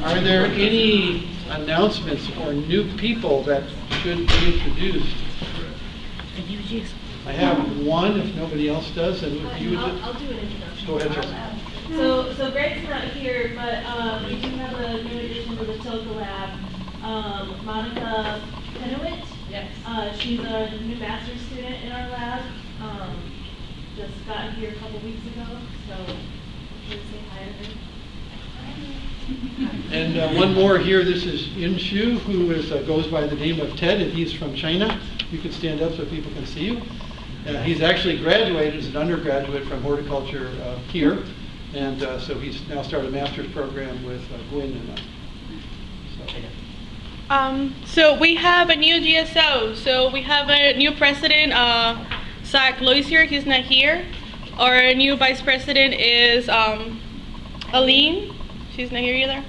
Are there any announcements or new people that should be introduced? I have one, if nobody else does, and if you would. I'll do an introduction. Go ahead, Jessica. So Greg's not here, but we do have a new addition to the Toka Lab. Monica Penowit. Yes. She's a new master's student in our lab. Just got here a couple weeks ago, so I'm sure to say hi to her. And one more here. This is Yin Shu, who goes by the name of Ted, and he's from China. You can stand up so people can see you. He's actually graduated as an undergraduate from horticulture here, and so he's now started a master's program with Gwyn and So we have a new GSO. So we have a new president, Zach Loisier. He's not here. Our new vice president is Aline. She's not here either.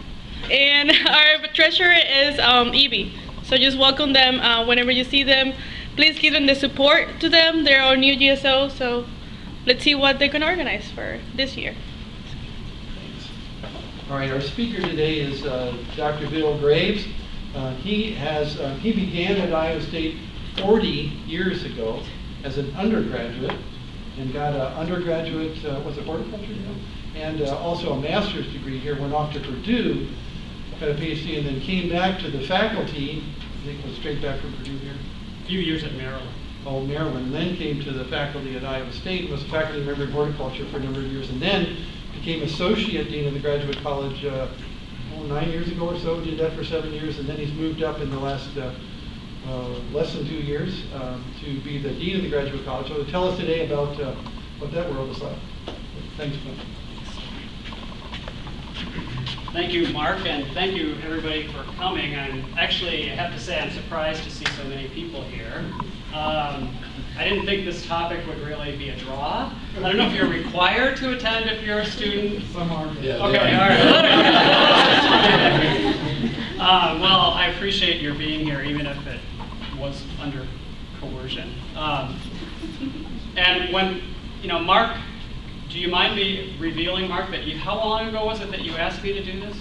And our treasurer is Evie. So just welcome them whenever you see them. Please give them the support to them. They're our new GSO. So let's see what they can organize for this year. All right, our speaker today is Dr. Bill Graves. He began at Iowa State 40 years ago as an undergraduate and got an undergraduate, was it horticulture? And also a master's degree here, went off to Purdue, got a PhD, and then came back to the faculty. I think was straight back from Purdue here. A few years at Maryland. Oh, Maryland, and then came to the faculty at Iowa State, was a faculty member in horticulture for a number of years, and then became associate dean of the graduate college 9 years ago or so. Did that for 7 years, and then he's moved up in the last less than 2 years to be the dean of the graduate college. So tell us today about what that world is like. Thanks, Bill. Thank you, Mark, and thank you everybody for coming. I have to say I'm surprised to see so many people here. I didn't think this topic would really be a draw. I don't know if you're required to attend if you're a student. Some are. Yeah, okay, all right. Well, I appreciate your being here, even if it was under coercion. And when, Mark, do you mind me revealing, Mark, that how long ago was it that you asked me to do this?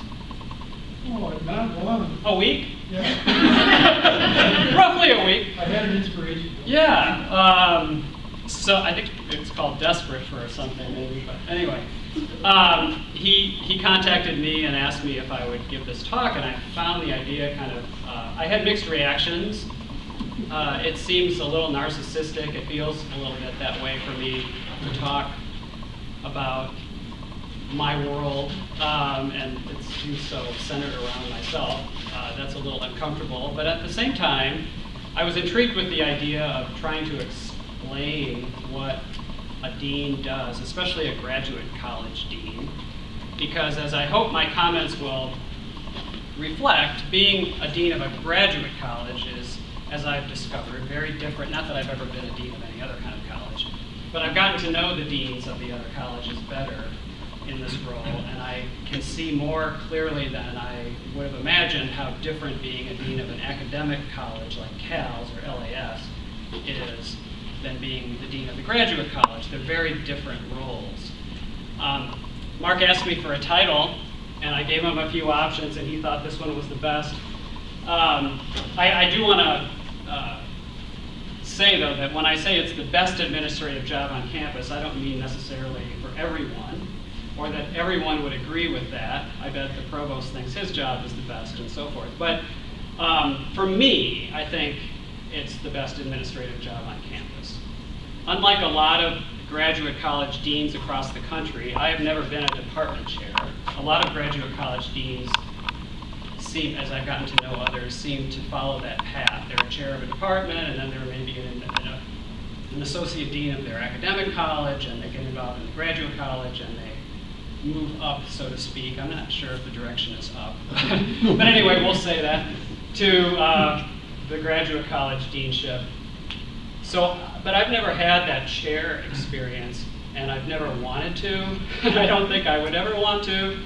Oh, not long. A week? Yeah. Roughly a week. I had an inspiration. Yeah. So I think it's called desperate for something, maybe. But anyway, he contacted me and asked me if I would give this talk, and I found the idea kind of. I had mixed reactions. It seems a little narcissistic. It feels a little bit that way for me to talk about my world, and it seems so centered around myself. That's a little uncomfortable, but at the same time, I was intrigued with the idea of trying to explain what a dean does, especially a graduate college dean, because as I hope my comments will reflect, being a dean of a graduate college is, as I've discovered, very different. Not that I've ever been a dean of any other kind of college, but I've gotten to know the deans of the other colleges better in this role, and I can see more clearly than I would have imagined how different being a dean of an academic college like Cal's or LAS is than being the dean of the graduate college. They're very different roles. Mark asked me for a title, and I gave him a few options, and he thought this one was the best. I do want to say, though, that when I say it's the best administrative job on campus, I don't mean necessarily for everyone, or that everyone would agree with that. I bet the provost thinks his job is the best and so forth. But for me, I think it's the best administrative job on campus. Unlike a lot of graduate college deans across the country, I have never been a department chair. A lot of graduate college deans seem, as I've gotten to know others, seem to follow that path. They're a chair of a department, and then they're maybe an associate dean of their academic college, and they get involved in the graduate college, and they move up, so to speak. I'm not sure if the direction is up. But anyway, we'll say that, to the graduate college deanship. So, but I've never had that chair experience, and I've never wanted to. I don't think I would ever want to.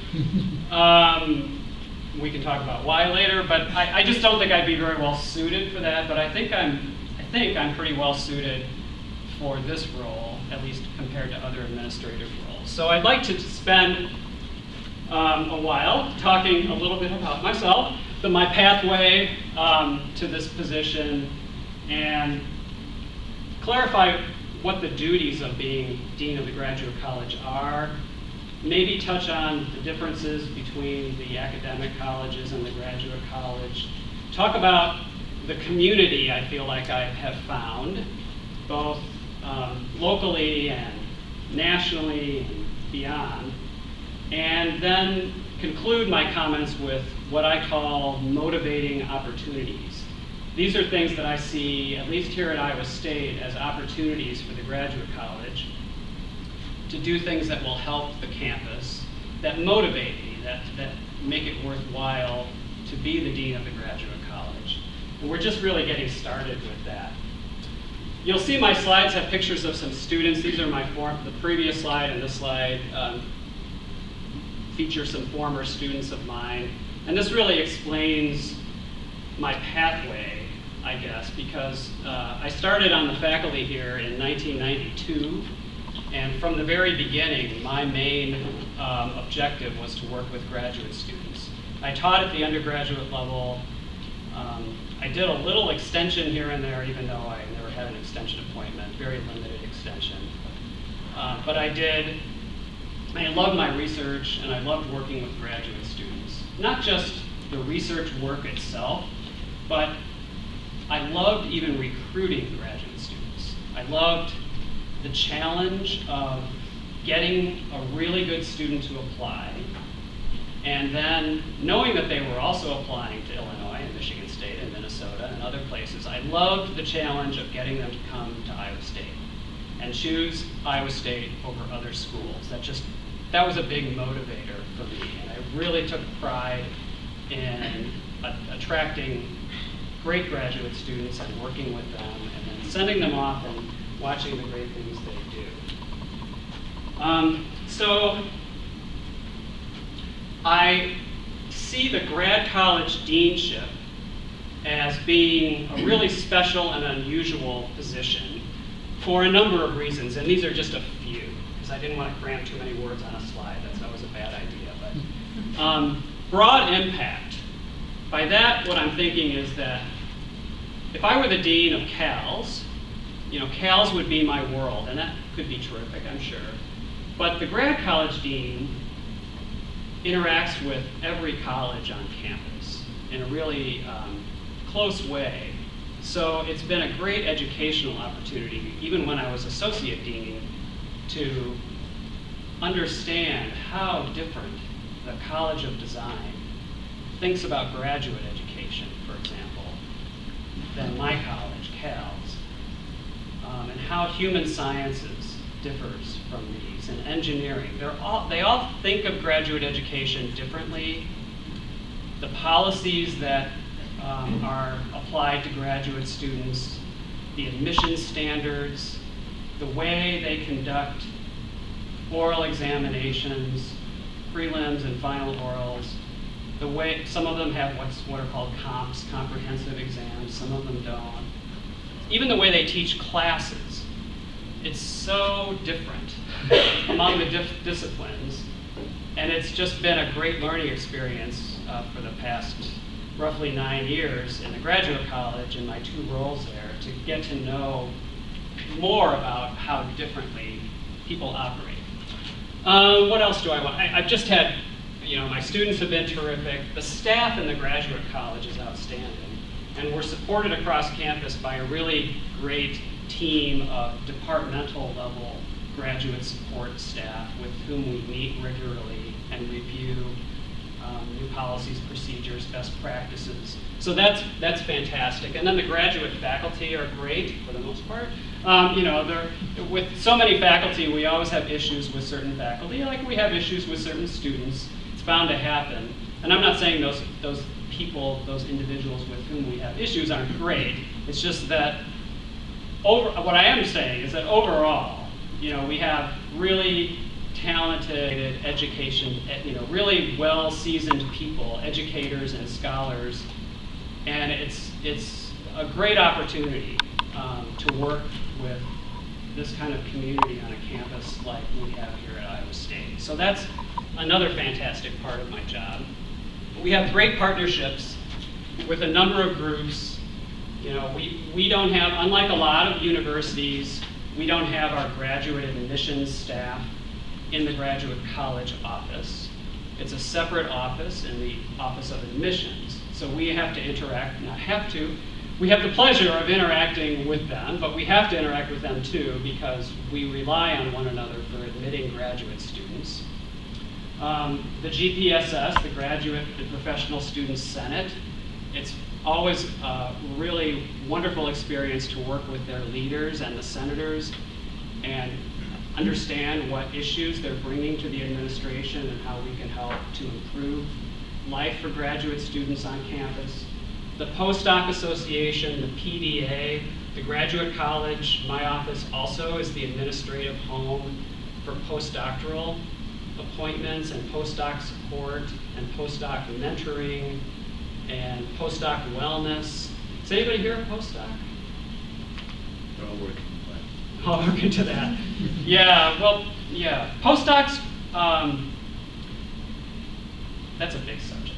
We can talk about why later, but I just don't think I'd be very well suited for that. But I think I'm pretty well suited for this role, at least compared to other administrative roles. So I'd like to spend a while, talking a little bit about myself, my pathway to this position, and clarify what the duties of being Dean of the Graduate College are, maybe touch on the differences between the academic colleges and the graduate college, talk about the community I feel like I have found, both locally and nationally and beyond, and then conclude my comments with what I call motivating opportunities. These are things that I see, at least here at Iowa State, as opportunities for the graduate college to do things that will help the campus, that motivate me, that make it worthwhile to be the Dean of the Graduate College. And we're just really getting started with that. You'll see my slides have pictures of some students. These are the previous slide and this slide feature some former students of mine. And this really explains my pathway, I guess, because I started on the faculty here in 1992. And from the very beginning, my main objective was to work with graduate students. I taught at the undergraduate level. I did a little extension here and there, even though I never had an extension appointment, very limited extension. But I loved my research, and I loved working with graduate students. Not just the research work itself, but I loved even recruiting graduate students. I loved the challenge of getting a really good student to apply, and then knowing that they were also applying to Illinois and Michigan State and Minnesota and other places. I loved the challenge of getting them to come to Iowa State and choose Iowa State over other schools. That was a big motivator for me, and I really took pride in attracting great graduate students and working with them and then sending them off and watching the great things they do. So I see the grad college deanship as being a really special and unusual position for a number of reasons, and these are just a few, because I didn't want to cram too many words on a slide. That's always a bad idea. But broad impact. By that, what I'm thinking is that if I were the dean of CALS, CALS would be my world, and that could be terrific, I'm sure. But the grad college dean interacts with every college on campus in a really close way. So it's been a great educational opportunity, even when I was associate dean, to understand how different the College of Design thinks about graduate education, for example, than my college, CALS, and how human sciences differs from these, and engineering. They all think of graduate education differently. The policies that are applied to graduate students, the admissions standards, the way they conduct oral examinations, prelims and final orals, the way some of them have what are called comps, comprehensive exams, some of them don't. Even the way they teach classes, it's so different among the disciplines, and it's just been a great learning experience for the past roughly 9 years in the graduate college in my 2 roles there to get to know more about how differently people operate. What else do I want? I've just had, my students have been terrific. The staff in the graduate college is outstanding. And we're supported across campus by a really great team of departmental level graduate support staff with whom we meet regularly and review new policies, procedures, best practices. So that's fantastic. And then the graduate faculty are great for the most part. With so many faculty, we always have issues with certain faculty, like we have issues with certain students. It's bound to happen. And I'm not saying those people, those individuals with whom we have issues aren't great. It's just that what I am saying is that overall, we have really talented education, really well-seasoned people, educators and scholars, and it's a great opportunity to work with this kind of community on a campus like we have here at Iowa State. So that's another fantastic part of my job. We have great partnerships with a number of groups. You know, we don't have, unlike a lot of universities, we don't have our graduate admissions staff in the graduate college office. It's a separate office in the Office of Admissions. So we have to interact, not have to, we have the pleasure of interacting with them, but we have to interact with them too because we rely on one another for admitting graduate students. The GPSS, the Graduate and Professional Student Senate, it's always a really wonderful experience to work with their leaders and the senators and understand what issues they're bringing to the administration and how we can help to improve life for graduate students on campus. The Postdoc Association, the PDA, the Graduate College, my office also is the administrative home for postdoctoral appointments and postdoc support and postdoc mentoring and postdoc wellness. Is anybody here a postdoc? I'll look into that. Yeah, well, yeah. Postdocs, that's a big subject.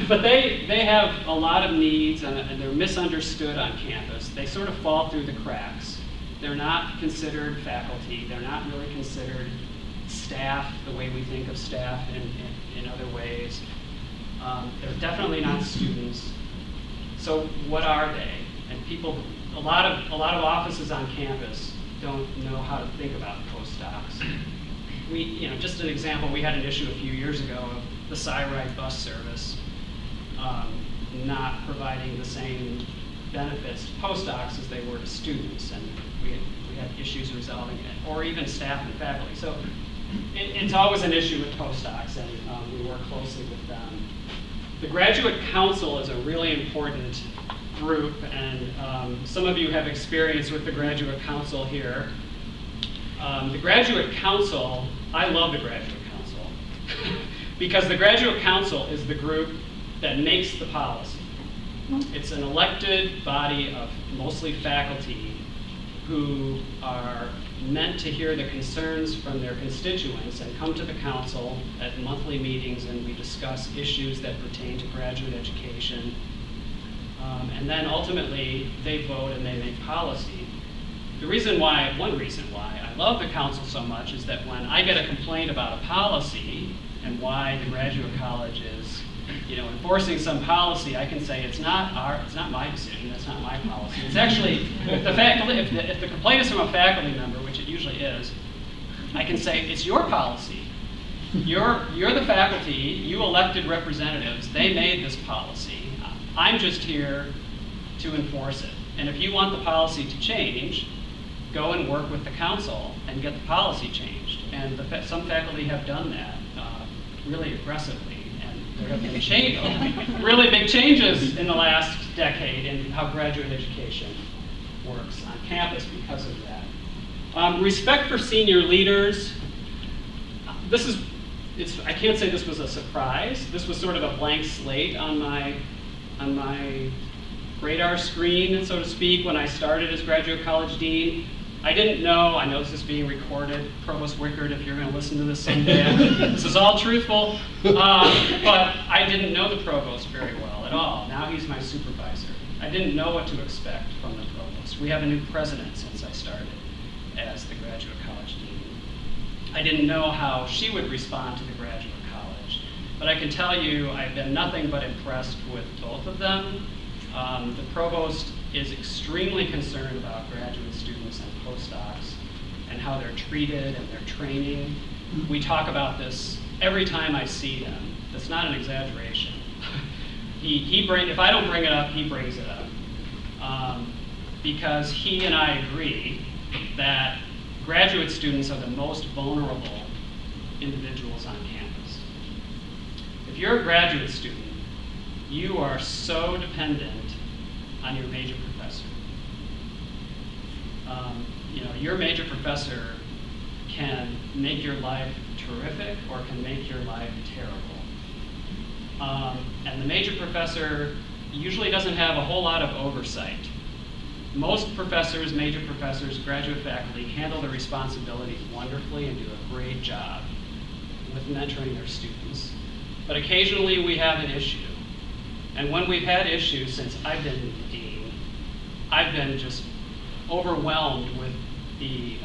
But they have a lot of needs and they're misunderstood on campus. They sort of fall through the cracks. They're not considered faculty. They're not really considered staff the way we think of staff in other ways. They're definitely not students. So what are they? And people, a lot of offices on campus don't know how to think about postdocs. Just an example, we had an issue a few years ago of the SciRide bus service not providing the same benefits to postdocs as they were to students, and we had issues resolving it, or even staff and faculty. So it's always an issue with postdocs, and we work closely with them. The Graduate Council is a really important group, and some of you have experience with the Graduate Council here. The Graduate Council, I love the Graduate Council, because the Graduate Council is the group that makes the policy. It's an elected body of mostly faculty who are meant to hear the concerns from their constituents and come to the council at monthly meetings, and we discuss issues that pertain to graduate education. And then ultimately, they vote and they make policy. One reason why I love the council so much is that when I get a complaint about a policy and why the graduate college is enforcing some policy, I can say it's not my decision, that's not my policy. It's actually, if the complaint is from a faculty member, which it usually is, I can say it's your policy. You're the faculty, you elected representatives, they made this policy. I'm just here to enforce it. And if you want the policy to change, go and work with the council and get the policy changed. And some faculty have done that really aggressively. There have been really big changes in the last decade in how graduate education works on campus because of that. Respect for senior leaders. I can't say this was a surprise. This was sort of a blank slate on my radar screen, so to speak, when I started as graduate college dean. I didn't know, I know this is being recorded, Provost Wickard, if you're going to listen to this someday, this is all truthful, but I didn't know the provost very well at all. Now he's my supervisor. I didn't know what to expect from the provost. We have a new president since I started as the graduate college dean. I didn't know how she would respond to the graduate college, but I can tell you I've been nothing but impressed with both of them. The provost is extremely concerned about graduate students and postdocs and how they're treated and their training. We talk about this every time I see him. That's not an exaggeration. If I don't bring it up, he brings it up. Because he and I agree that graduate students are the most vulnerable individuals on campus. If you're a graduate student, you are so dependent on your major professor. Your major professor can make your life terrific or can make your life terrible. And the major professor usually doesn't have a whole lot of oversight. Most professors, major professors, graduate faculty handle the responsibilities wonderfully and do a great job. with mentoring their students. But occasionally we have an issue. And when we've had issues since I've been dean, I've been just overwhelmed with the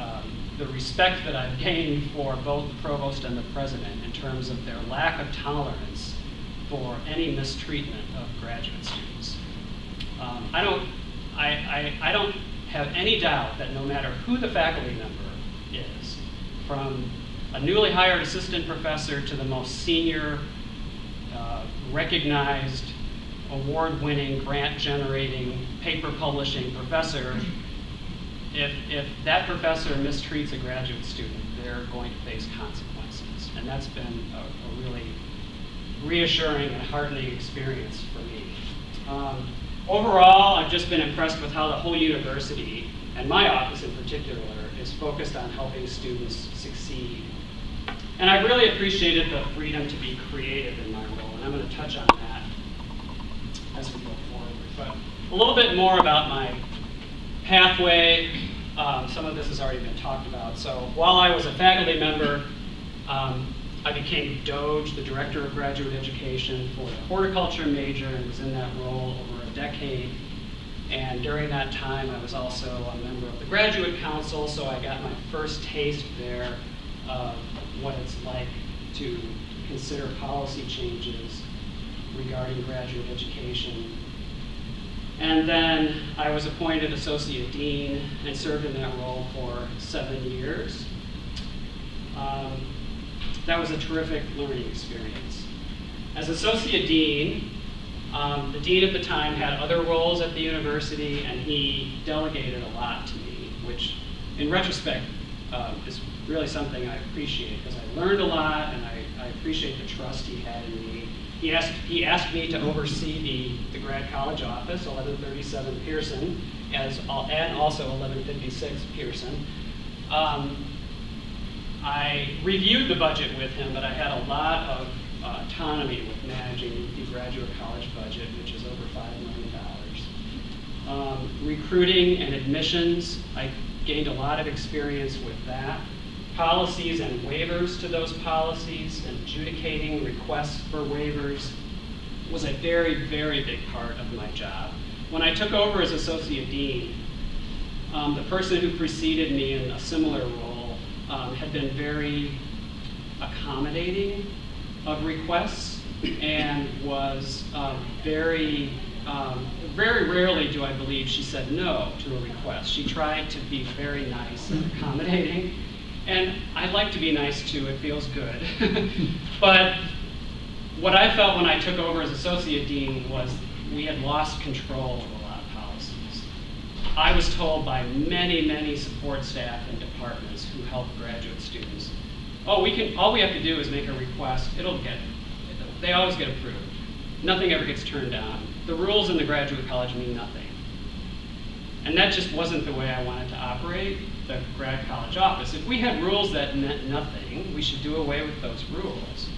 respect that I've gained for both the provost and the president in terms of their lack of tolerance for any mistreatment of graduate students. I don't have any doubt that no matter who the faculty member is, from a newly hired assistant professor to the most senior, recognized, award-winning, grant-generating, paper-publishing professor, if that professor mistreats a graduate student, they're going to face consequences. And that's been a really reassuring and heartening experience for me. Overall, I've just been impressed with how the whole university, and my office in particular, is focused on helping students succeed. And I really appreciated the freedom to be creative in my role, and I'm going to touch on that as we go forward. But a little bit more about my pathway. Some of this has already been talked about. So while I was a faculty member, I became Doge, the Director of Graduate Education for the horticulture major, and was in that role over a decade. And during that time, I was also a member of the Graduate Council, so I got my first taste there of what it's like to consider policy changes regarding graduate education. And then I was appointed Associate Dean and served in that role for 7 years. That was a terrific learning experience. As Associate Dean, the Dean at the time had other roles at the university, and he delegated a lot to me, which in retrospect is really something I appreciate, because I learned a lot, and I appreciate the trust he had in me. He asked me to oversee the grad college office, 1137 Pearson, and also 1156 Pearson. I reviewed the budget with him, but I had a lot of autonomy with managing the graduate college budget, which is over $5 million. Recruiting and admissions, I gained a lot of experience with that. Policies and waivers to those policies, and adjudicating requests for waivers was a very, very big part of my job. When I took over as Associate Dean, the person who preceded me in a similar role had been very accommodating of requests, and was very rarely do I believe she said no to a request. She tried to be very nice and accommodating, and I like to be nice too, it feels good. But what I felt when I took over as Associate Dean was we had lost control of a lot of policies. I was told by many, many support staff and departments who help graduate students, all we have to do is make a request, they always get approved. Nothing ever gets turned down. The rules in the graduate college mean nothing. And that just wasn't the way I wanted to operate the grad college office. If we had rules that meant nothing, we should do away with those rules,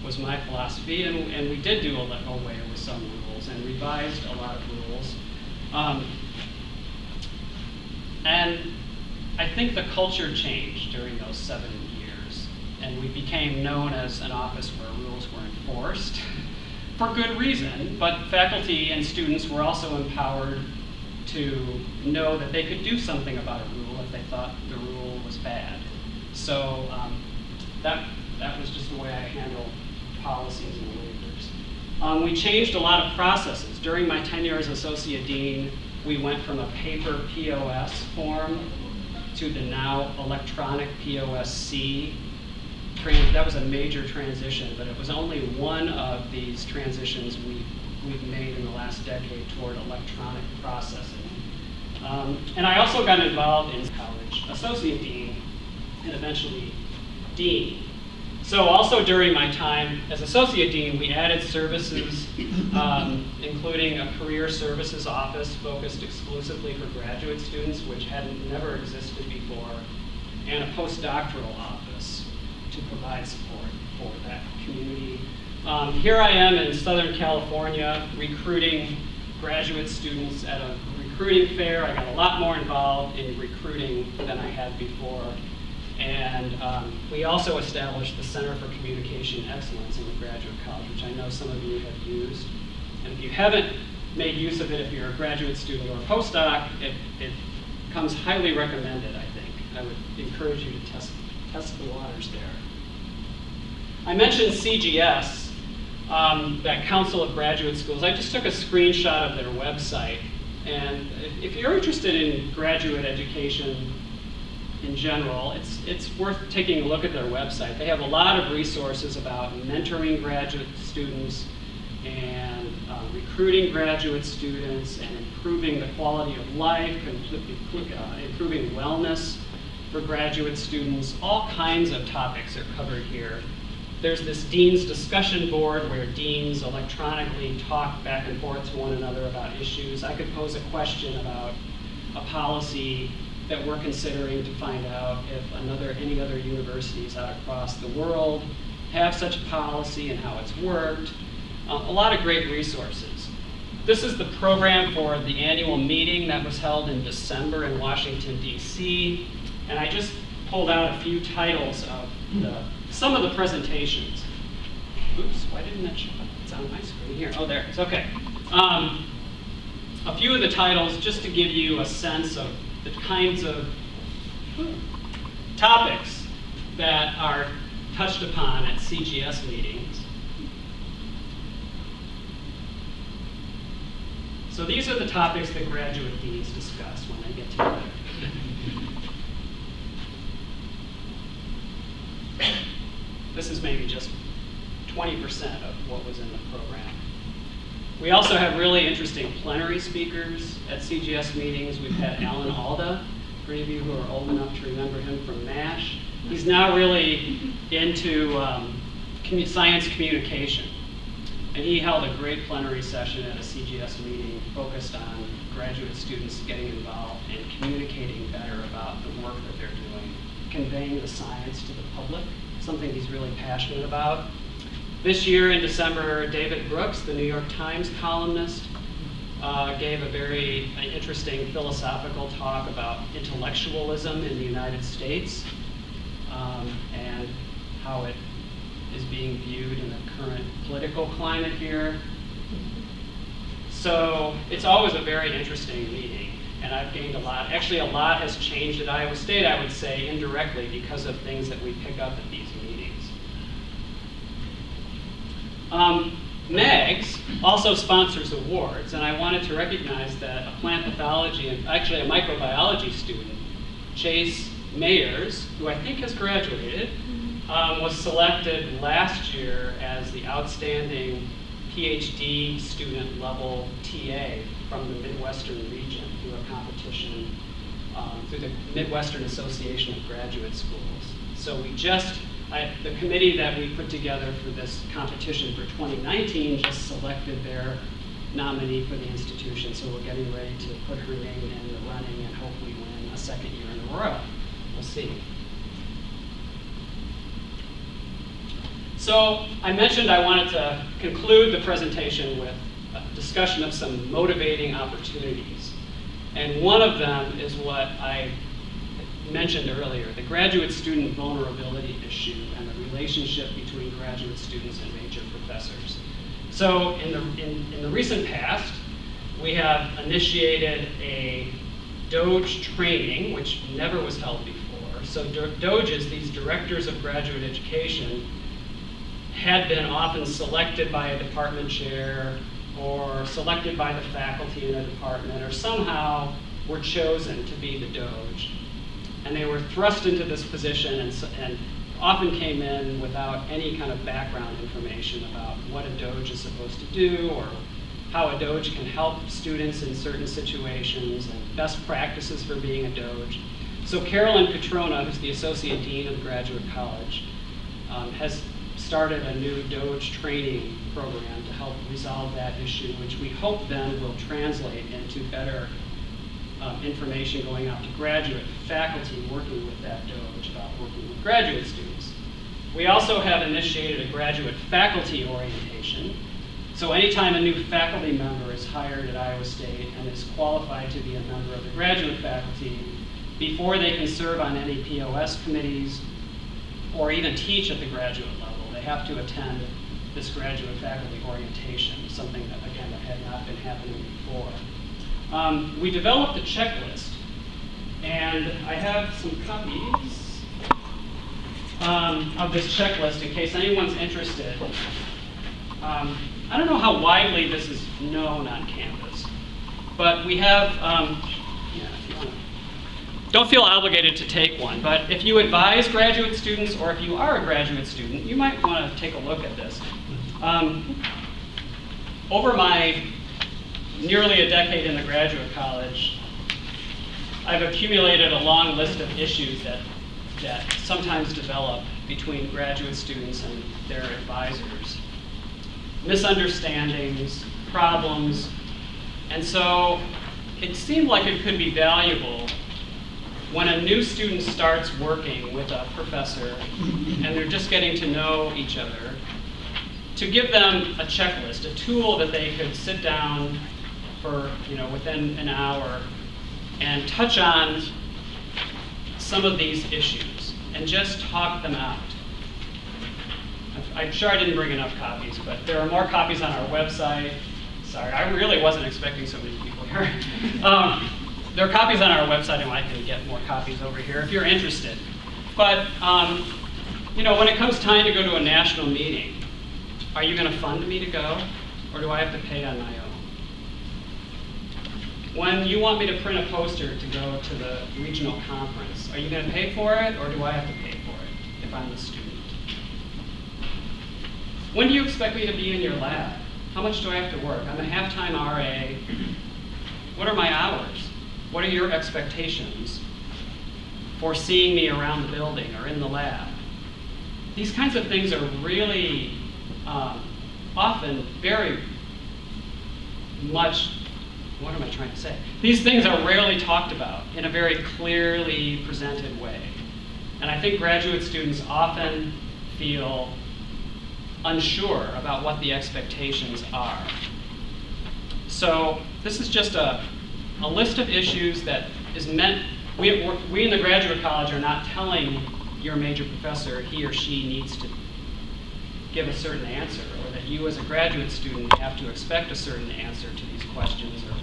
was my philosophy, and we did do away with some rules and revised a lot of rules. And I think the culture changed during those 7 years, and we became known as an office where rules were enforced for good reason, but faculty and students were also empowered to know that they could do something about a rule if they thought the rule was bad. So that was just the way I handled policies and waivers. We changed a lot of processes. During my tenure as Associate Dean, we went from a paper POS form to the now electronic POSC. That was a major transition, but it was only one of these transitions we've made in the last decade toward electronic processing. And I also got involved in college, Associate Dean, and eventually Dean. So also during my time as Associate Dean, we added services, including a career services office focused exclusively for graduate students, which had never existed before, and a postdoctoral office to provide support for that community. Here I am in Southern California recruiting graduate students at a recruiting fair. I got a lot more involved in recruiting than I had before. And we also established the Center for Communication Excellence in the Graduate College, which I know some of you have used. And if you haven't made use of it, if you're a graduate student or a postdoc, it comes highly recommended, I think. I would encourage you to test the waters there. I mentioned CGS, that Council of Graduate Schools. I just took a screenshot of their website. And if you're interested in graduate education in general, it's worth taking a look at their website. They have a lot of resources about mentoring graduate students and recruiting graduate students and improving the quality of life, improving wellness for graduate students. All kinds of topics are covered here. There's this Dean's discussion board where deans electronically talk back and forth to one another about issues. I could pose a question about a policy that we're considering to find out if any other universities out across the world have such a policy and how it's worked. A lot of great resources. This is the program for the annual meeting that was held in December in Washington, D.C. And I just pulled out a few titles of some of the presentations. Oops, why didn't that show up? It's on my screen here. Oh, there it is. Okay. A few of the titles just to give you a sense of the kinds of topics that are touched upon at CGS meetings. So these are the topics that graduate deans discuss when they get together. This is maybe just 20% of what was in the program. We also have really interesting plenary speakers at CGS meetings. We've had Alan Alda, for any of you who are old enough to remember him from MASH. He's now really into science communication. And he held a great plenary session at a CGS meeting focused on graduate students getting involved and communicating better about the work that they're doing, conveying the science to the public, something he's really passionate about. This year in December, David Brooks, the New York Times columnist, gave a very interesting philosophical talk about intellectualism in the United States and how it is being viewed in the current political climate here. So it's always a very interesting meeting, and I've gained a lot. Actually, a lot has changed at Iowa State, I would say, indirectly because of things that we pick up at these meetings. MEGS also sponsors awards, and I wanted to recognize that a plant pathology, and actually a microbiology student, Chase Mayers, who I think has graduated, was selected last year as the outstanding PhD student level TA from the Midwestern region through a competition through the Midwestern Association of Graduate Schools. So the committee that we put together for this competition for 2019 just selected their nominee for the institution, so we're getting ready to put her name in the running and hopefully win a second year in a row. We'll see. So I mentioned I wanted to conclude the presentation with a discussion of some motivating opportunities. And one of them is what I mentioned earlier, the graduate student vulnerability issue and the relationship between graduate students and major professors. So in the recent past, we have initiated a DOGE training, which never was held before. So DOGEs, these directors of graduate education, had been often selected by a department chair or selected by the faculty in a department, or somehow were chosen to be the DOGE. And they were thrust into this position and often came in without any kind of background information about what a DOGE is supposed to do or how a DOGE can help students in certain situations and best practices for being a DOGE. So Carolyn Petrona, who's the Associate Dean of the Graduate College, has started a new DOGE training program to help resolve that issue, which we hope then will translate into better information going out to graduate faculty working with that DOGE about working with graduate students. We also have initiated a graduate faculty orientation. So anytime a new faculty member is hired at Iowa State and is qualified to be a member of the graduate faculty, before they can serve on any POS committees or even teach at the graduate level, they have to attend this graduate faculty orientation, something that, again, that had not been happening before. We developed a checklist, and I have some copies of this checklist in case anyone's interested. I don't know how widely this is known on campus, but we have, if you want to, don't feel obligated to take one, but if you advise graduate students or if you are a graduate student, you might want to take a look at this. Over my nearly a decade in the graduate college, I've accumulated a long list of issues that sometimes develop between graduate students and their advisors. Misunderstandings, problems, and so it seemed like it could be valuable when a new student starts working with a professor and they're just getting to know each other, to give them a checklist, a tool that they could sit down for, within an hour and touch on some of these issues and just talk them out. I'm sure I didn't bring enough copies, but there are more copies on our website. Sorry, I really wasn't expecting so many people here. There are copies on our website, and I can get more copies over here if you're interested. But when it comes time to go to a national meeting, are you going to fund me to go, or do I have to pay on my own? When you want me to print a poster to go to the regional conference, are you going to pay for it, or do I have to pay for it if I'm the student? When do you expect me to be in your lab? How much do I have to work? I'm a half-time RA. What are my hours? What are your expectations for seeing me around the building or in the lab? These kinds of things are really often very much, what am I trying to say? These things are rarely talked about in a very clearly presented way. And I think graduate students often feel unsure about what the expectations are. So this is just a list of issues that is meant, we in the graduate college are not telling your major professor he or she needs to give a certain answer, or that you as a graduate student have to expect a certain answer to these questions or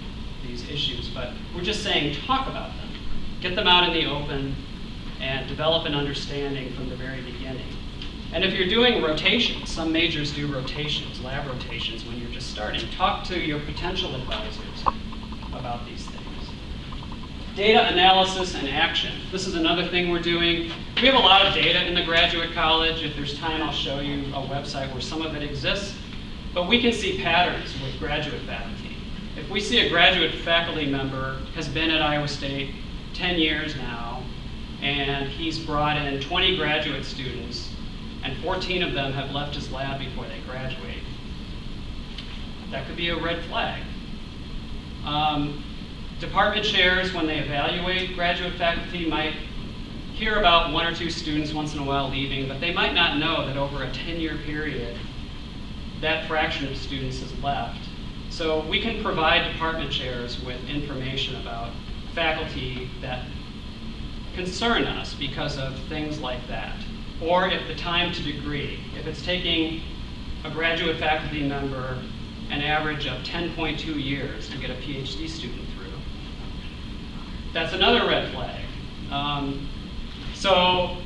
these issues, but we're just saying talk about them, get them out in the open, and develop an understanding from the very beginning. And if you're doing rotations, some majors do rotations, lab rotations, when you're just starting, talk to your potential advisors about these things. Data analysis and action. This is another thing we're doing. We have a lot of data in the graduate college. If there's time, I'll show you a website where some of it exists. But we can see patterns with graduate faculty. If we see a graduate faculty member has been at Iowa State 10 years now, and he's brought in 20 graduate students, and 14 of them have left his lab before they graduate, that could be a red flag. Department chairs, when they evaluate graduate faculty, might hear about one or two students once in a while leaving, but they might not know that over a 10-year period, that fraction of students has left. So we can provide department chairs with information about faculty that concern us because of things like that. Or if the time to degree, if it's taking a graduate faculty member an average of 10.2 years to get a PhD student through, that's another red flag. So,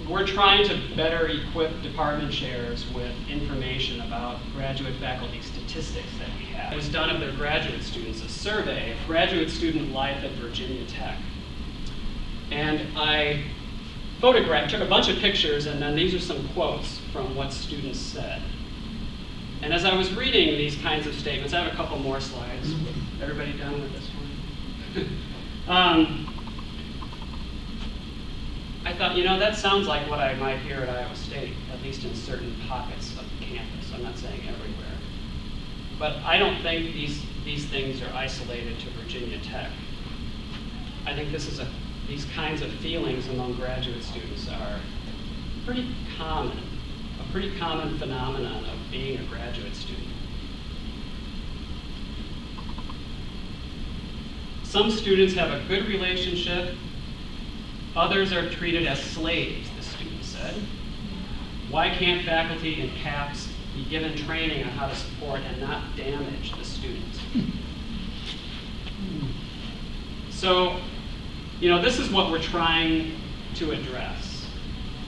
we're trying to better equip department chairs with information about graduate faculty statistics that we have. It was done of their graduate students, a survey of graduate student life at Virginia Tech. And I took a bunch of pictures, and then these are some quotes from what students said. And as I was reading these kinds of statements, I have a couple more slides. Everybody done with this one? I thought, that sounds like what I might hear at Iowa State, at least in certain pockets of the campus. I'm not saying everywhere. But I don't think these things are isolated to Virginia Tech. I think these kinds of feelings among graduate students are pretty common, a pretty common phenomenon of being a graduate student. Some students have a good relationship Others are treated as slaves, the student said. Why can't faculty and CAPS be given training on how to support and not damage the students? So, this is what we're trying to address.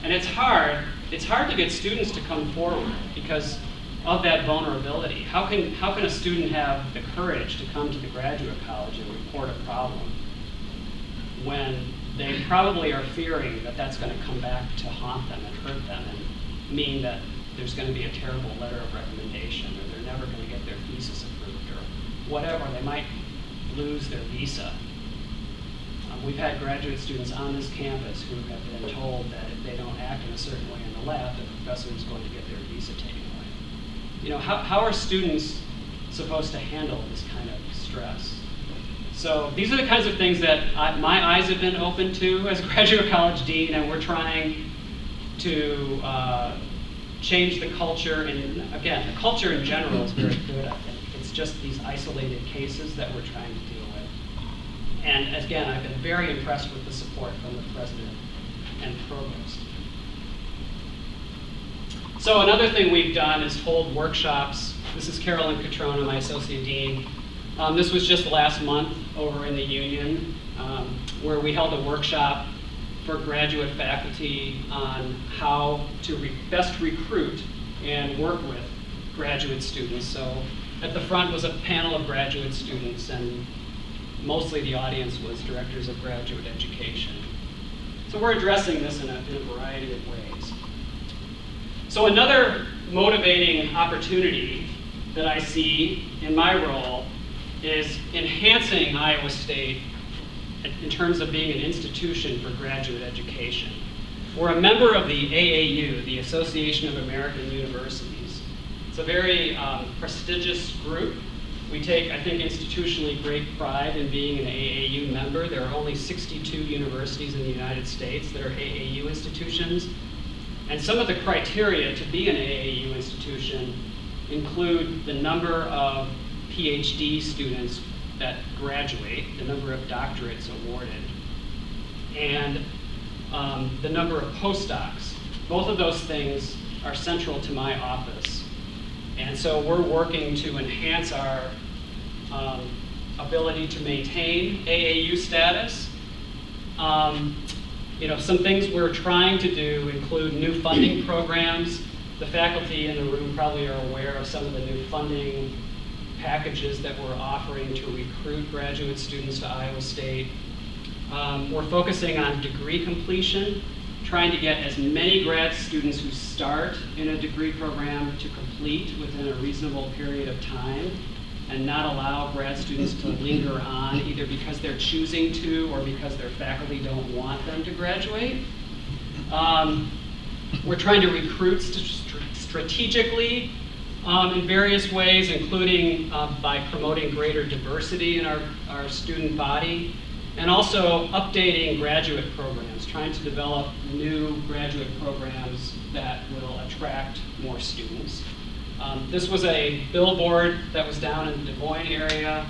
And it's hard to get students to come forward because of that vulnerability. How can a student have the courage to come to the graduate college and report a problem when they probably are fearing that that's going to come back to haunt them and hurt them and mean that there's going to be a terrible letter of recommendation, or they're never going to get their thesis approved, or whatever. They might lose their visa. We've had graduate students on this campus who have been told that if they don't act in a certain way in the lab, the professor is going to get their visa taken away. How are students supposed to handle this kind of stress? So these are the kinds of things that my eyes have been open to as a graduate college dean, and we're trying to change the culture. And again, the culture in general is very good, I think. It's just these isolated cases that we're trying to deal with. And again, I've been very impressed with the support from the president and provost. So another thing we've done is hold workshops. This is Carolyn Catrona, my associate dean. This was just last month over in the Union, where we held a workshop for graduate faculty on how to best recruit and work with graduate students. So at the front was a panel of graduate students, and mostly the audience was directors of graduate education. So we're addressing this in a variety of ways. So another motivating opportunity that I see in my role is enhancing Iowa State in terms of being an institution for graduate education. We're a member of the AAU, the Association of American Universities. It's a very prestigious group. We take, I think, institutionally great pride in being an AAU member. There are only 62 universities in the United States that are AAU institutions. And some of the criteria to be an AAU institution include the number of PhD students that graduate, the number of doctorates awarded, and the number of postdocs. Both of those things are central to my office. And so we're working to enhance our ability to maintain AAU status. Some things we're trying to do include new funding programs. The faculty in the room probably are aware of some of the new funding packages that we're offering to recruit graduate students to Iowa State. We're focusing on degree completion, trying to get as many grad students who start in a degree program to complete within a reasonable period of time, and not allow grad students to linger on either because they're choosing to or because their faculty don't want them to graduate. We're trying to recruit strategically in various ways, including by promoting greater diversity in our student body, and also updating graduate programs, trying to develop new graduate programs that will attract more students. This was a billboard that was down in the Des Moines area.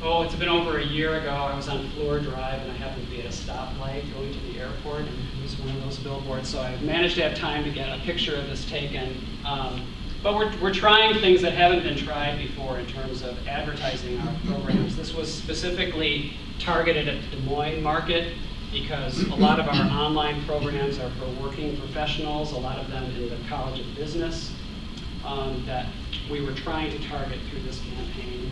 Oh, it's been over a year ago. I was on Fleur Drive and I happened to be at a stoplight going to the airport, and it was one of those billboards. So I managed to have time to get a picture of this taken. But we're trying things that haven't been tried before in terms of advertising our programs. This was specifically targeted at the Des Moines market because a lot of our online programs are for working professionals, a lot of them in the College of Business, that we were trying to target through this campaign.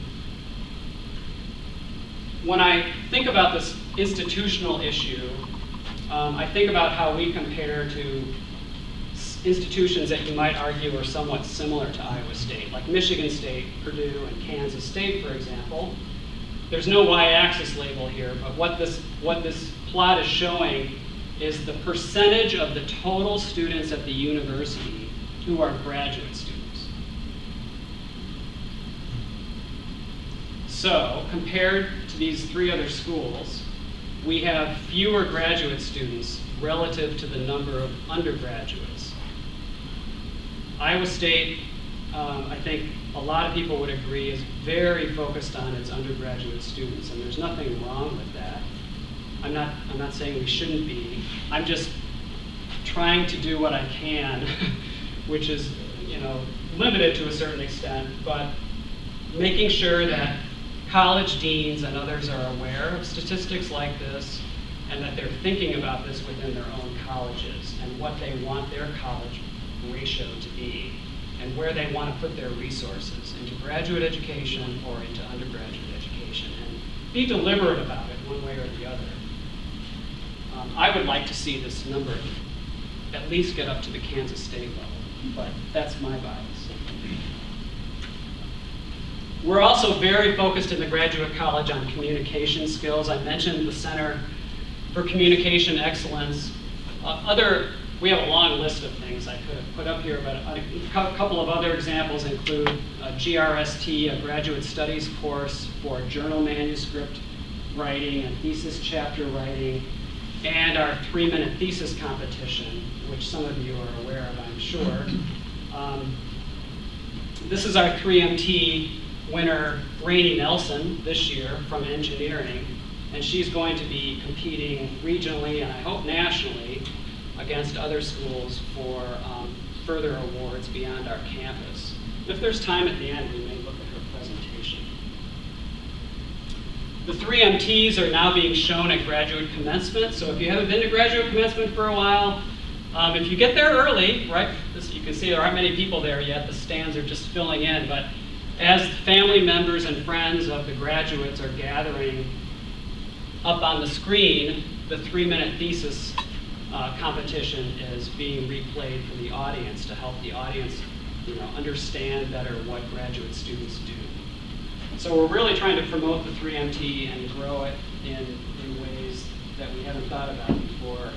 When I think about this institutional issue, I think about how we compare to institutions that you might argue are somewhat similar to Iowa State, like Michigan State, Purdue, and Kansas State, for example. There's no y-axis label here, but what this plot is showing is the percentage of the total students at the university who are graduate students. So, compared to these three other schools, we have fewer graduate students relative to the number of undergraduates. Iowa State, I think a lot of people would agree, is very focused on its undergraduate students, and there's nothing wrong with that. I'm not saying we shouldn't be. I'm just trying to do what I can, which is, limited to a certain extent, but making sure that college deans and others are aware of statistics like this, and that they're thinking about this within their own colleges and what they want their college ratio to be, and where they want to put their resources, into graduate education or into undergraduate education, and be deliberate about it one way or the other. I would like to see this number at least get up to the Kansas State level, but that's my bias. We're also very focused in the graduate college on communication skills. I mentioned the Center for Communication Excellence. We have a long list of things I could have put up here, but a couple of other examples include GRST, a graduate studies course for journal manuscript writing and thesis chapter writing, and our 3-minute thesis competition, which some of you are aware of, I'm sure. This is our 3MT winner, Rainey Nelson, this year from engineering, and she's going to be competing regionally and I hope nationally against other schools for further awards beyond our campus. If there's time at the end, we may look at her presentation. The 3MTs are now being shown at graduate commencement, so if you haven't been to graduate commencement for a while, if you get there early, right, you can see there aren't many people there yet, the stands are just filling in, but as family members and friends of the graduates are gathering, up on the screen, the 3-minute thesis competition is being replayed for the audience to help the audience understand better what graduate students do. So we're really trying to promote the 3MT and grow it in ways that we haven't thought about before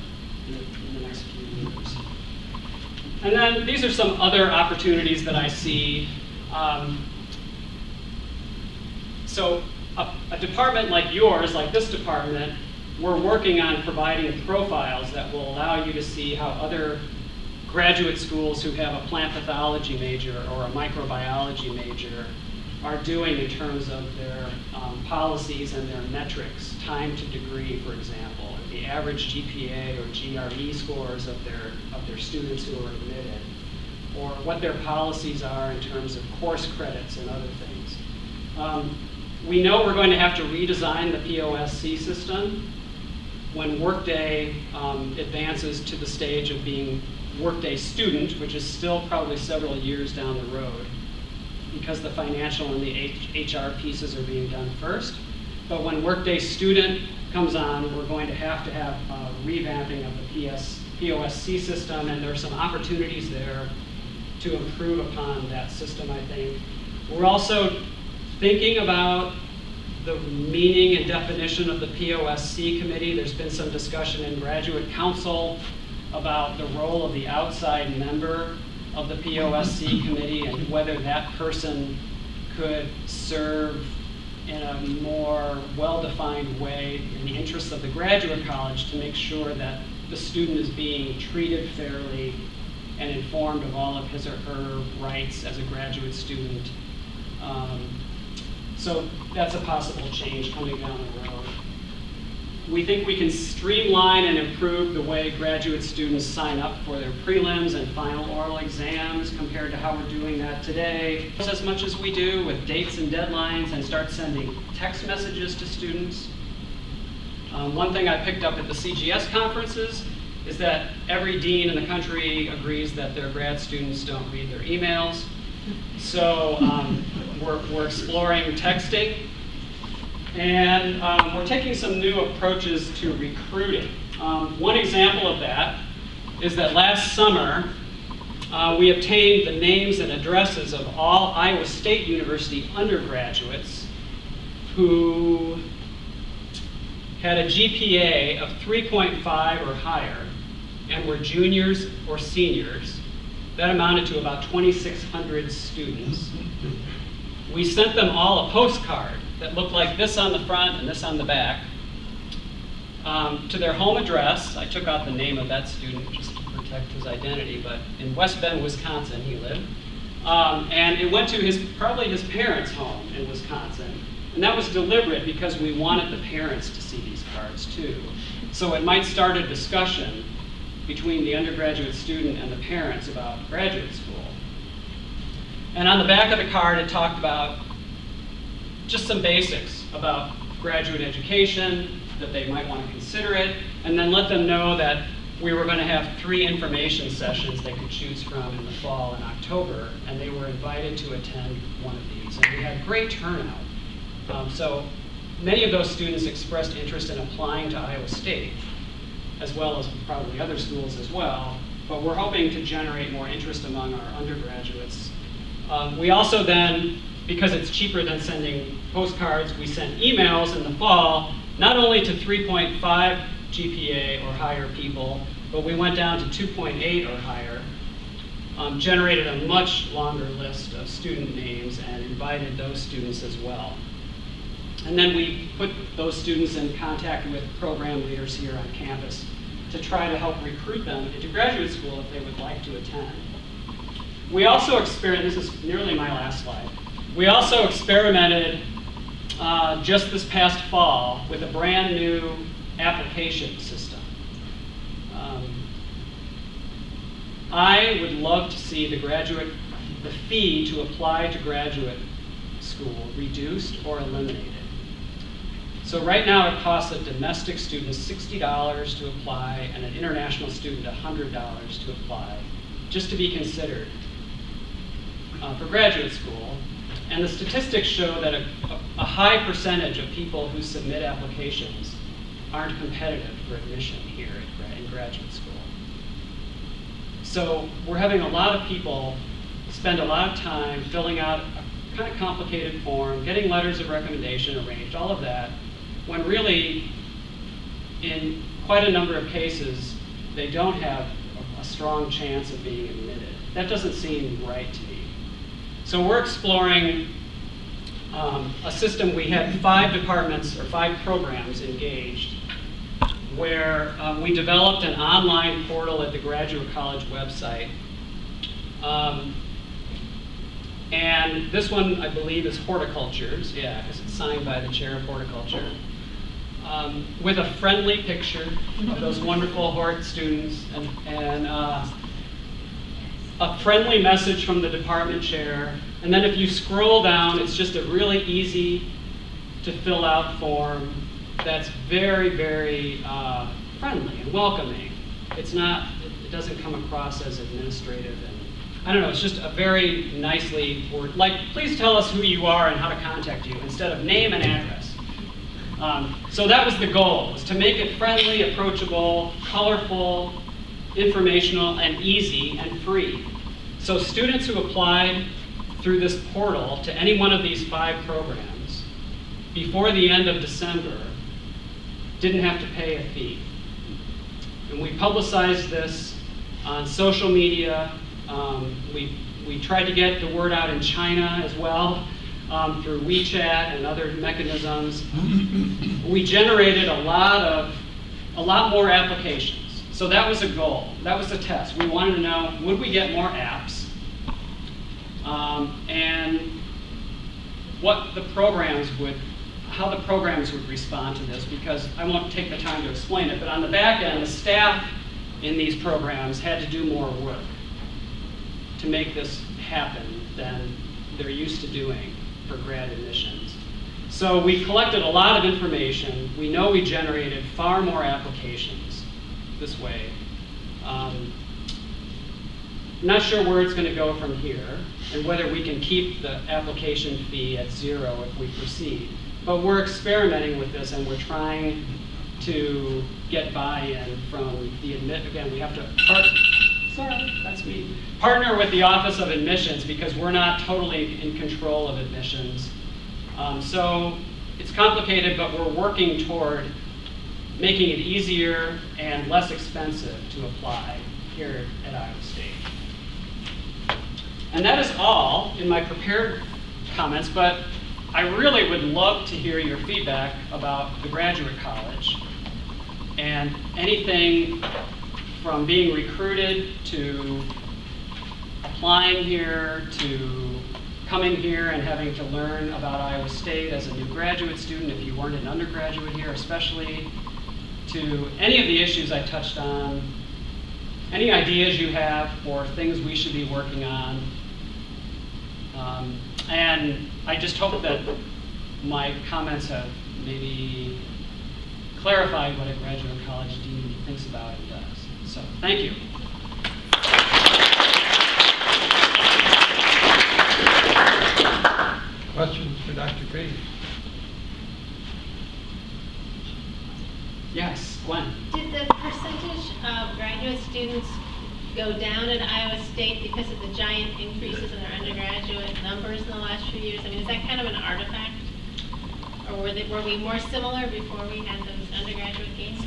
in the next few years. And then these are some other opportunities that I see. So a department like yours, like this department, we're working on providing profiles that will allow you to see how other graduate schools who have a plant pathology major or a microbiology major are doing in terms of their policies and their metrics, time to degree, for example, the average GPA or GRE scores of their students who are admitted, or what their policies are in terms of course credits and other things. We know we're going to have to redesign the POSC system when Workday advances to the stage of being Workday Student, which is still probably several years down the road, because the financial and the HR pieces are being done first. But when Workday Student comes on, we're going to have a revamping of the POSC system, and there are some opportunities there to improve upon that system, I think. We're also thinking about the meaning and definition of the POSC committee. There's been some discussion in graduate council about the role of the outside member of the POSC committee and whether that person could serve in a more well-defined way in the interests of the graduate college to make sure that the student is being treated fairly and informed of all of his or her rights as a graduate student. So that's a possible change coming down the road. We think we can streamline and improve the way graduate students sign up for their prelims and final oral exams compared to how we're doing that today. As much as we do with dates and deadlines, and start sending text messages to students. One thing I picked up at the CGS conferences is that every dean in the country agrees that their grad students don't read their emails. So we're exploring texting. And we're taking some new approaches to recruiting. One example of that is that last summer, we obtained the names and addresses of all Iowa State University undergraduates who had a GPA of 3.5 or higher and were juniors or seniors. That amounted to about 2,600 students. We sent them all a postcard that looked like this on the front and this on the back, to their home address. I took out the name of that student just to protect his identity, but in West Bend, Wisconsin, he lived. And it went to probably his parents' home in Wisconsin. And that was deliberate because we wanted the parents to see these cards too. So it might start a discussion between the undergraduate student and the parents about graduate school. And on the back of the card, it talked about just some basics about graduate education, that they might want to consider it, and then let them know that we were going to have 3 information sessions they could choose from in the fall and October, and they were invited to attend one of these. And we had great turnout. So many of those students expressed interest in applying to Iowa State, as well as probably other schools as well, but we're hoping to generate more interest among our undergraduates. We also then, because it's cheaper than sending postcards, we sent emails in the fall, not only to 3.5 GPA or higher people, but we went down to 2.8 or higher, generated a much longer list of student names and invited those students as well. And then we put those students in contact with program leaders here on campus to try to help recruit them into graduate school if they would like to attend. We also this is nearly my last slide. We also experimented just this past fall with a brand new application system. I would love to see the fee to apply to graduate school reduced or eliminated. So right now it costs a domestic student $60 to apply and an international student $100 to apply, just to be considered for graduate school. And the statistics show that a high percentage of people who submit applications aren't competitive for admission here in graduate school. So we're having a lot of people spend a lot of time filling out a kind of complicated form, getting letters of recommendation arranged, all of that, when really, in quite a number of cases, they don't have a strong chance of being admitted. That doesn't seem right to me. So we're exploring a system. We had 5 departments or 5 programs engaged, where we developed an online portal at the Graduate College website. And this one, I believe, is horticulture's, yeah, because it's signed by the chair of horticulture, with a friendly picture of those wonderful hort students and a friendly message from the department chair. And then if you scroll down, it's just a really easy to fill out form that's very, very friendly and welcoming. It doesn't come across as administrative, and I don't know, it's just a very nicely worded, like, please tell us who you are and how to contact you, instead of name and address. So that was the goal, was to make it friendly, approachable, colorful, informational, and easy and free. So students who applied through this portal to any one of these 5 programs before the end of December didn't have to pay a fee. And we publicized this on social media. We tried to get the word out in China as well, through WeChat and other mechanisms. We generated a lot more applications. So that was a goal. That was a test. We wanted to know, would we get more apps? And how the programs would respond to this, because I won't take the time to explain it, but on the back end, the staff in these programs had to do more work to make this happen than they're used to doing for grad admissions. So we collected a lot of information. We know we generated far more applications this way. Not sure where it's going to go from here, and whether we can keep the application fee at 0 if we proceed. But we're experimenting with this, and we're trying to get buy-in from the again, we have to partner with the Office of Admissions, because we're not totally in control of admissions. So it's complicated, but we're working toward making it easier and less expensive to apply here at Iowa State. And that is all in my prepared comments, but I really would love to hear your feedback about the graduate college and anything from being recruited to applying here to coming here and having to learn about Iowa State as a new graduate student, if you weren't an undergraduate here especially, to any of the issues I touched on, any ideas you have for things we should be working on. And I just hope that my comments have maybe clarified what a graduate college dean thinks about and does. So, thank you. Questions for Dr. Graves? Yes, Gwen. Did the percentage of graduate students go down at Iowa State because of the giant increases in their undergraduate numbers in the last few years? I mean, is that kind of an artifact? Or were we more similar before we had those undergraduate gains?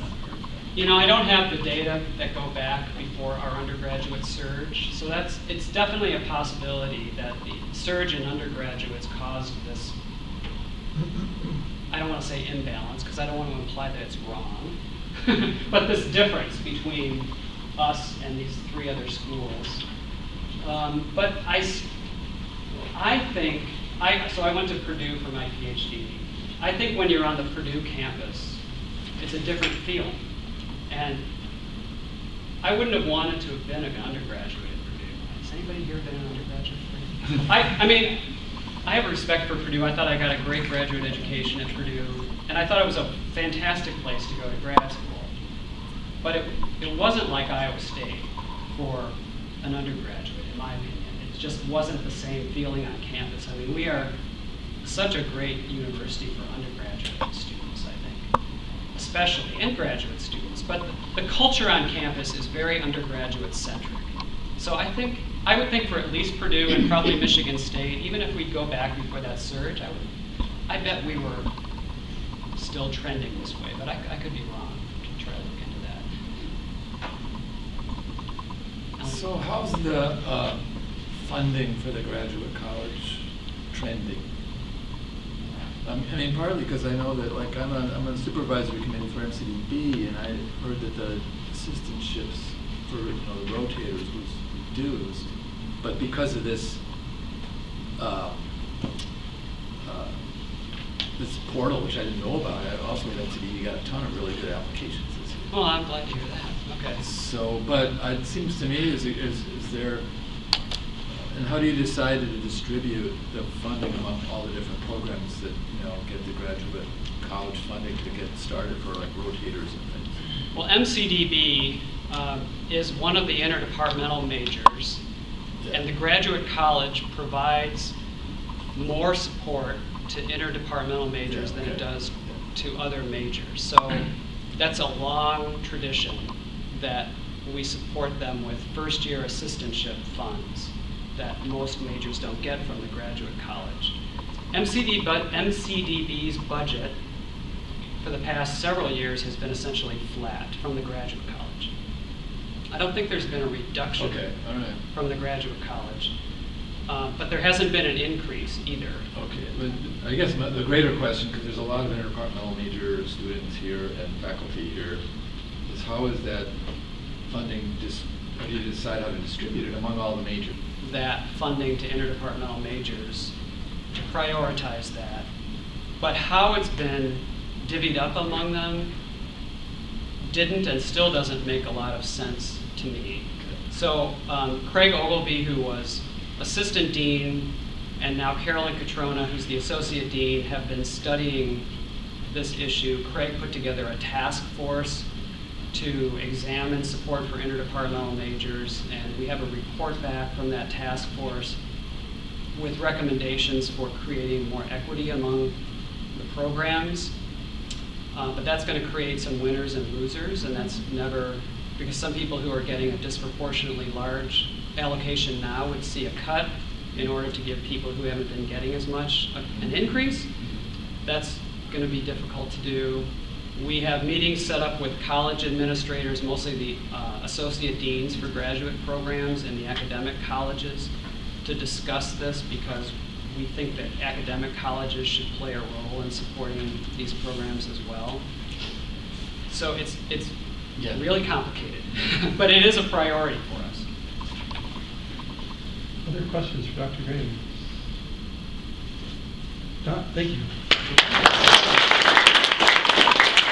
You know, I don't have the data that go back before our undergraduate surge, so it's definitely a possibility that the surge in undergraduates caused this, I don't want to say imbalance, because I don't want to imply that it's wrong, but this difference between us and these three other schools. But I think, so I went to Purdue for my PhD. I think when you're on the Purdue campus, it's a different feeling. And I wouldn't have wanted to have been an undergraduate at Purdue. Has anybody here been an undergraduate at Purdue? I mean, I have respect for Purdue. I thought I got a great graduate education at Purdue, and I thought it was a fantastic place to go to grad school. But it wasn't like Iowa State for an undergraduate, in my opinion. It just wasn't the same feeling on campus. I mean, we are such a great university for undergraduate students, I think, especially, and graduate students. But the culture on campus is very undergraduate-centric. So I would think for at least Purdue and probably Michigan State, even if we go back before that surge, I bet we were still trending this way, but I could be wrong. To try to look into that. So how's the funding for the graduate college trending? I mean, partly because I know that, like, I'm on the supervisory committee for MCDB, and I heard that the assistantships for the rotators was reduced, but because of this this portal, which I didn't know about, I also at MCDB got a ton of really good applications this year. Well, I'm glad to hear that. Okay. So, but it seems to me, is there, and how do you decide to distribute the funding among all the different programs that, get the graduate college funding to get started for, like, rotators and things? Well, MCDB is one of the interdepartmental majors, and the graduate college provides more support to interdepartmental majors than it does to other majors. So that's a long tradition that we support them with first-year assistantship funds that most majors don't get from the graduate college. MCDB's budget for the past several years has been essentially flat from the graduate college. I don't think there's been a reduction from the graduate college, but there hasn't been an increase either. Okay, but I guess the greater question, because there's a lot of interdepartmental major students here and faculty here, is how is that funding, how do you decide how to distribute it among all the majors? That funding to interdepartmental majors, to prioritize that. But how it's been divvied up among them didn't and still doesn't make a lot of sense to me. So Craig Ogilvie, who was assistant dean, and now Carolyn Catrona, who's the associate dean, have been studying this issue. Craig put together a task force to examine support for interdepartmental majors, and we have a report back from that task force with recommendations for creating more equity among the programs. But that's going to create some winners and losers, and that's never, because some people who are getting a disproportionately large allocation now would see a cut in order to give people who haven't been getting as much an increase. That's going to be difficult to do. We have meetings set up with college administrators, mostly the associate deans for graduate programs and the academic colleges, to discuss this, because we think that academic colleges should play a role in supporting these programs as well. So it's really complicated, but it is a priority for us. Other questions for Dr. Graham? Thank you.